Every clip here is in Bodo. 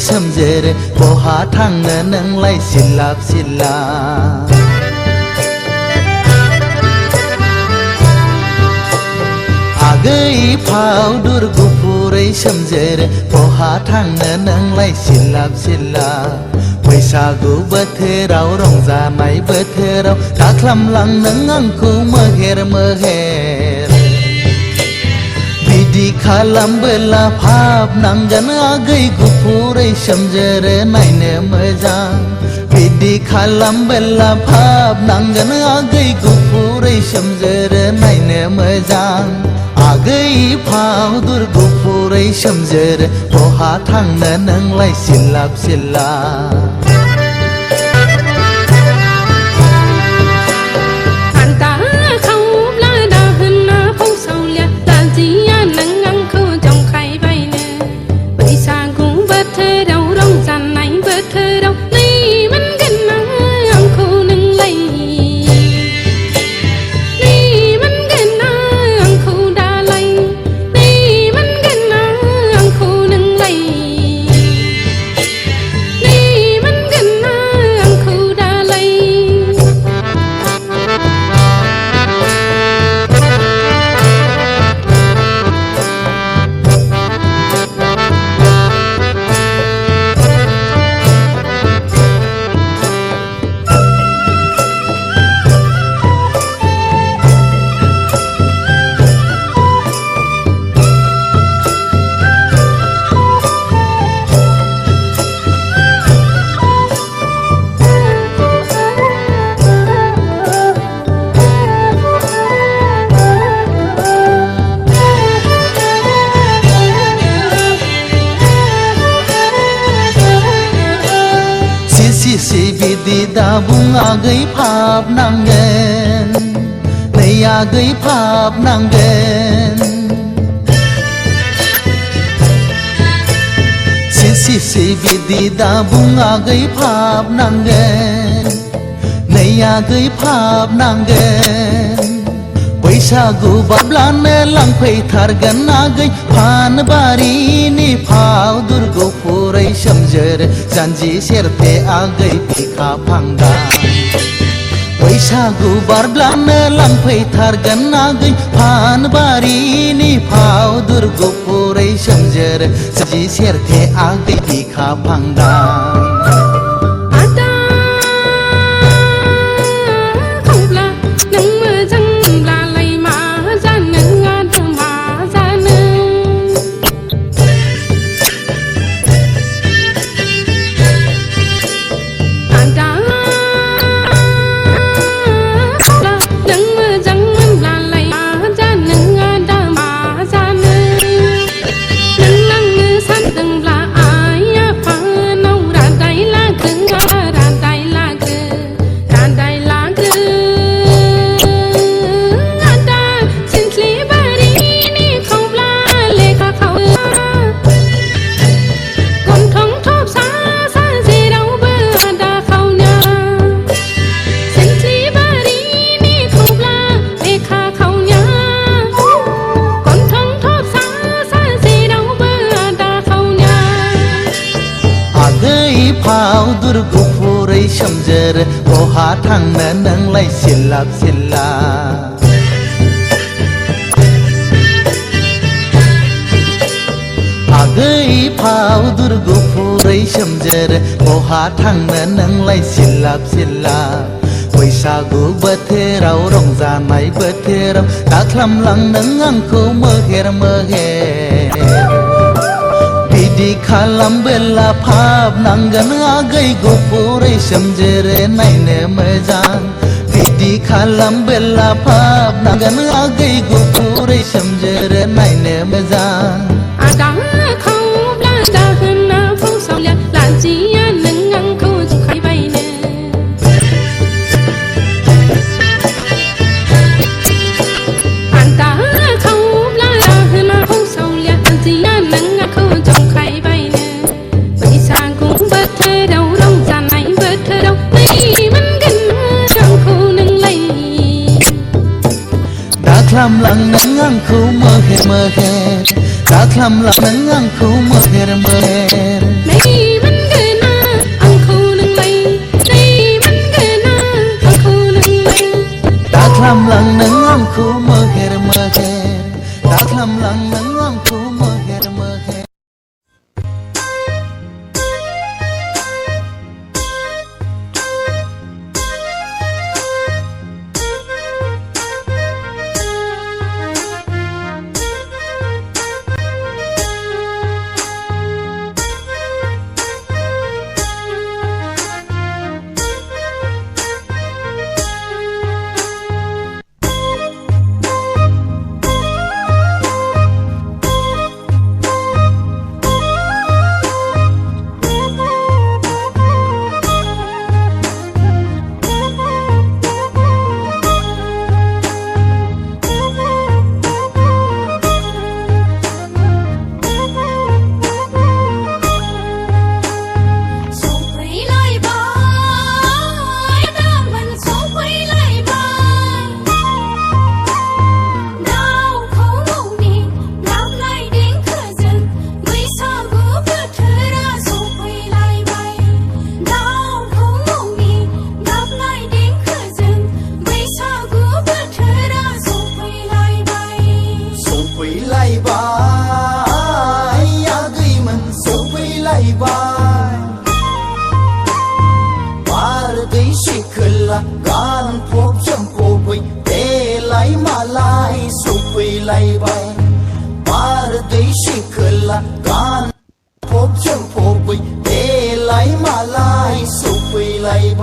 सोमजेर बहा थांनो नोंलाय सिलाब सिला आगै फावदुर गुफुरै सोमजेर बहा थांनो नोंलाय सिलाब सिला बैसागु बोथोराव रंजानाय बोथोराव दाख्लामलां नों आंखौ मोहेर मोहेर बिदि खालामबोला भाब नांगोन आगै गुफुरै सोमजेर नायनो मोजां बिदि खालामबोला भाब नांगोन आगै गुफुरै सोमजेर नायनो मोजां आगै फावदुर गुफुरै सोमजेर बहा थांनो नोंलाय सिलाब सिला सिसि बिदि दाबुं आगै भाब नांगोन नै आगै भाब नांगोन सिसि बिदि दाबुं आगै भाब नांगोन नै आगै भाब नांगोन बैसागु बाब्लानो लांफैथारगोन आगै फानबारिनि फावदुर गुफुरै सोमजेर जानजि सेरथे आगै बिखा फांगा बैसागु बारब्लानो लांफैथारगोन आगै फानबारिनि फावदुर गुफुरै सोमजेर जानजि सेरथे आगै बिखा फांगा फावदुर गुफुरै सोमजेर बहा थांनो नोंलाय सिलाब सिला आगै फावदुर गुफुरै सोमजेर बहा थांनो नोंलाय सिलाब सिला बैसागु बोथोराव रंजानाय बोथोराव दाख्लामलां नों आंखौ मोहेर मोहेर बिदि खालामबोला भाब नांगोन आगै गुफुरै सोमजेर नायनो मोजां बिदि खालामबोला भाब नांगोन आगै गुफुरै सोमजेर नायनो मोजां दाख्लामलां नों आंखौ मोहेर मोहेर दाख्लामलां नों आंखौ mohair mohair ละการพบชมพูบุยเตไหลมาลายสุปุยไหลไปปารดิชิกละการพบชมพูบุยเตไหลมาลายสุปุยไหลไป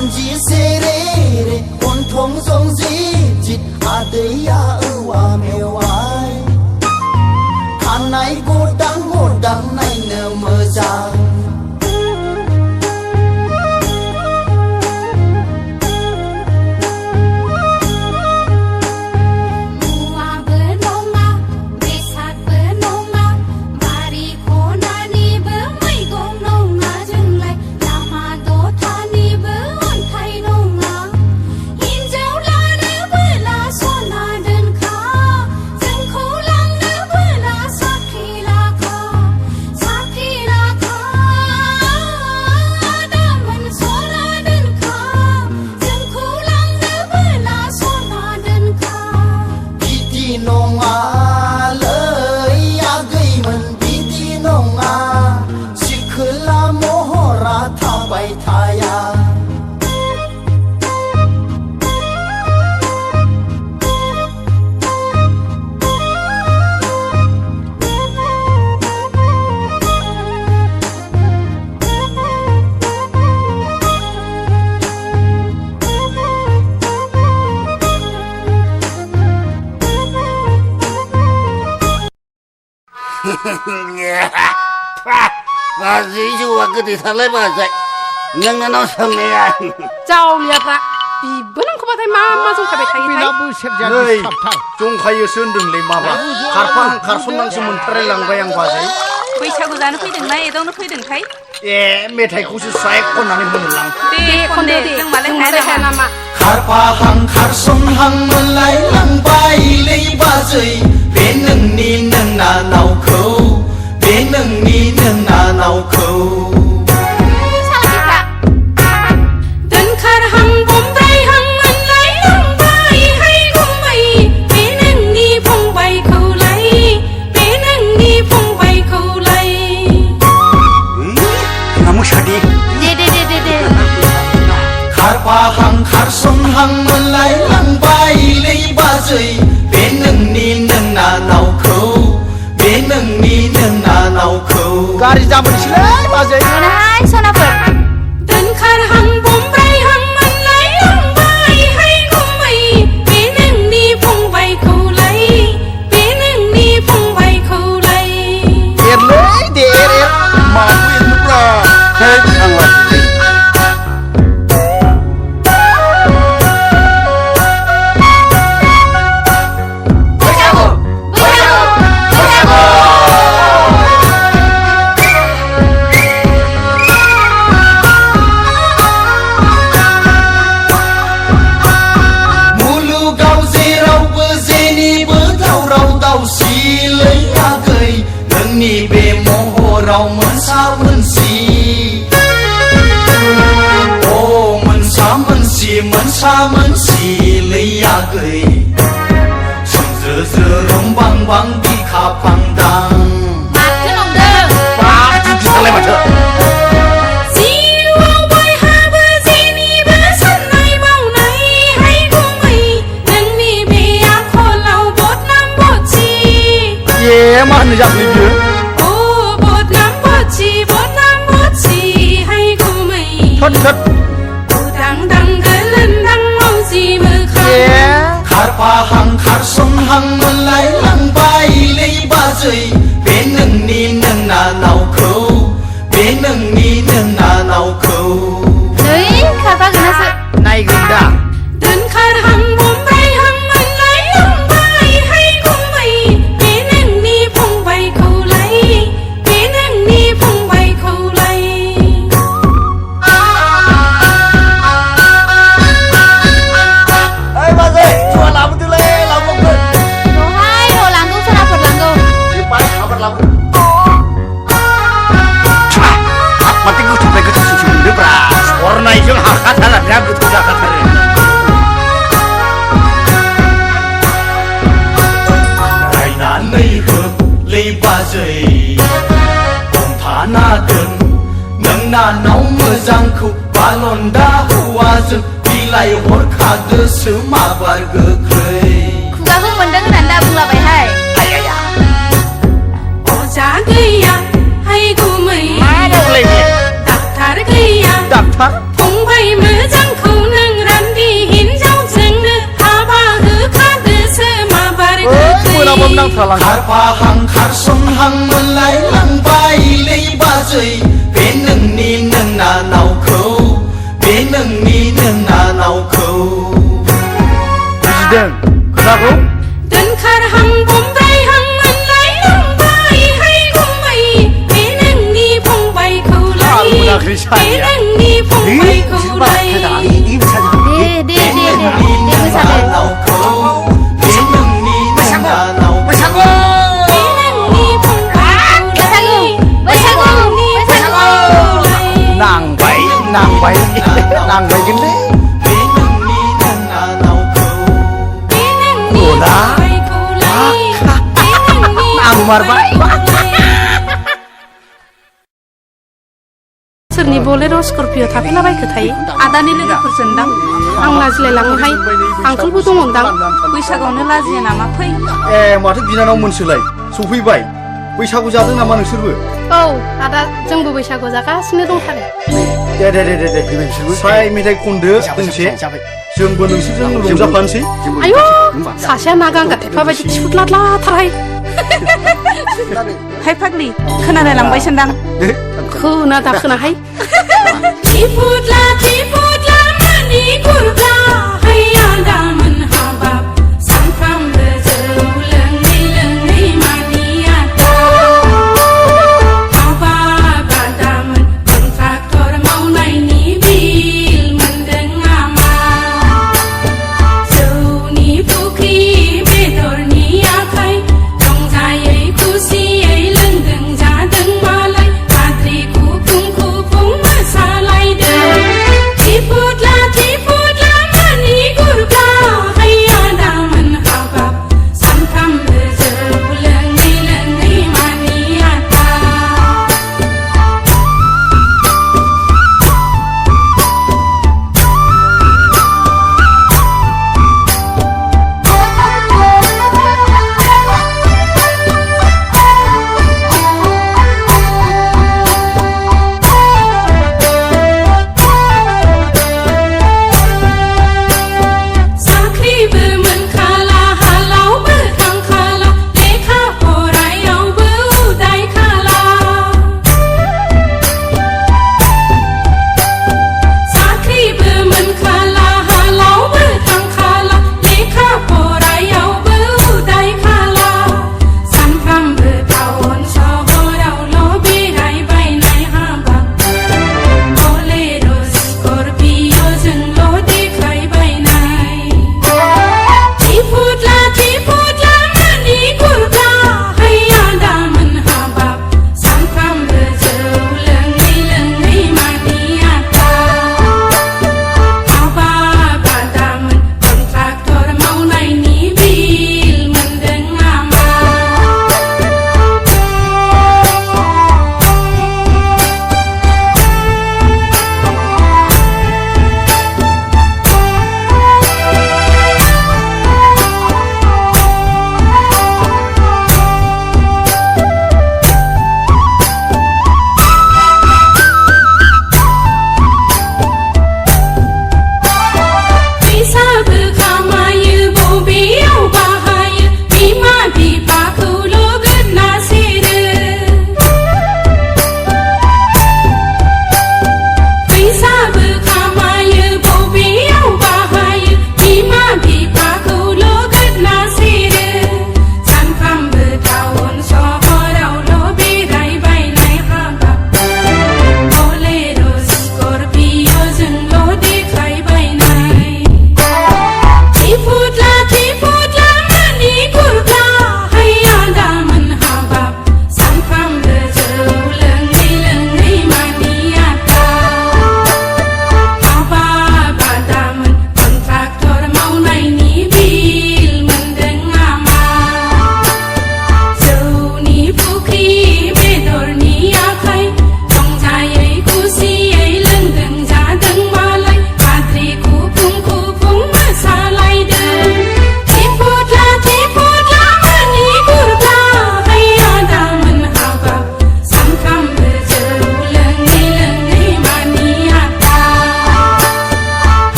janji serere kontong songzi jit adaya uwa mewai kanai godang nai ne mejang Gì chứ mà cứ thì thật lấy mà dậy nhưng nó sầm này à Chào liệt ạ Ý bữa năm không phải mà chúng ta phải thấy Nơi chúng khai sơn đừng lấy mà bà Khar sun nang sumun thare lang bayang ba jai Bây giờ guza nó phải đừng này đâu nó phải đừng thấy me thai ku su sai kon nani mun lang Đi con đi nhưng mà lấy hai năm mà khar pa hang khar sun hang mun lai lang bai lấy ba jai bên nâng ni nâng na nau khâu bên nâng ni nâng na nau khâu hang khar sun hang mun lai lang bai lấy ba jai bên nâng ni nâng na nau khâu bên nâng ni nâng na nau khâu gari jaman silai ba jai Hai sana per Dan khar hang bom bai hang mun lai lang bai hai gum mai bên nâng ni phong bai khâu lai bên nâng ni phong bai khâu lai lấy để mà quên lúc là thế thằng là ni be moho rau mun sa mun si oh mun sa mun si lấy ya gầy sung zơ zơ rong bang bang đi kha phang dang Mặt cái nồng đơ ba chúng ta lấy mà chơi mà anh dám đi chưa? Bột nam bột chi hay cô mày? Thật. Đằng cái lên đằng mong gì mơ khăn? Khar pa hang khar sun hang mun lai lang bai lấy ba jai bên nâng ni nâng na nau khâu bên nâng ni nâng na nau khâu. Đấy बालन्दा हौवाजों बिलाइ हरखादोसो माबार गोख्रै खुगाखौ मोनदों होननानै दा बुंलाबायहाय अजा गैया हाय गुमै डाक्टार गैया फंबाय मोजांखौ नों रान्दि हिनजावजोंनो हाबा होखादोसो माबार गोख्रै खारफाहां खारसनहां मोनलायलांबायलै बाजै बे नोंनि नोंनानावखौ बे नोंनि नोंनानावखौ बुजिदों खोनाखौ दोनखारहां बमब्रायहां मोनलायलांबाय हाय गुमै बे नोंनि फंबायखौलाय बे नोंनि फंबायखौलाय दे मोसादो नावखौ बे नोंनि नोंनानाव नांबाय नांबायगोनलै बे नोंनि नोंनानावखौ आं मारबाय सोरनि बलेर' स्करपिय थाफैलाबायखो थायो आदानि लोगोफोरजोंदां आं लाजिलायलाङोहाय आंखोलबो दङदां बैसागआवनो लाजिया नामा फै ए माथो बिनानाव मोनसोलाय सफैबाय बैसागु जादों नामा नोंसोरबो औ आदा जोंबो बैसागु जागासिनो दंथारो दे साय मेथाइ खनदो दोंसे जोंबो नोंसोरजों रंजाफानोसै आयु सासेया ना गांगा थेफा बायदि थिफुदलादलाथारहाय हाय फाग्लि खोनालायलांबाय सानदां खोनाहाय थिफुदला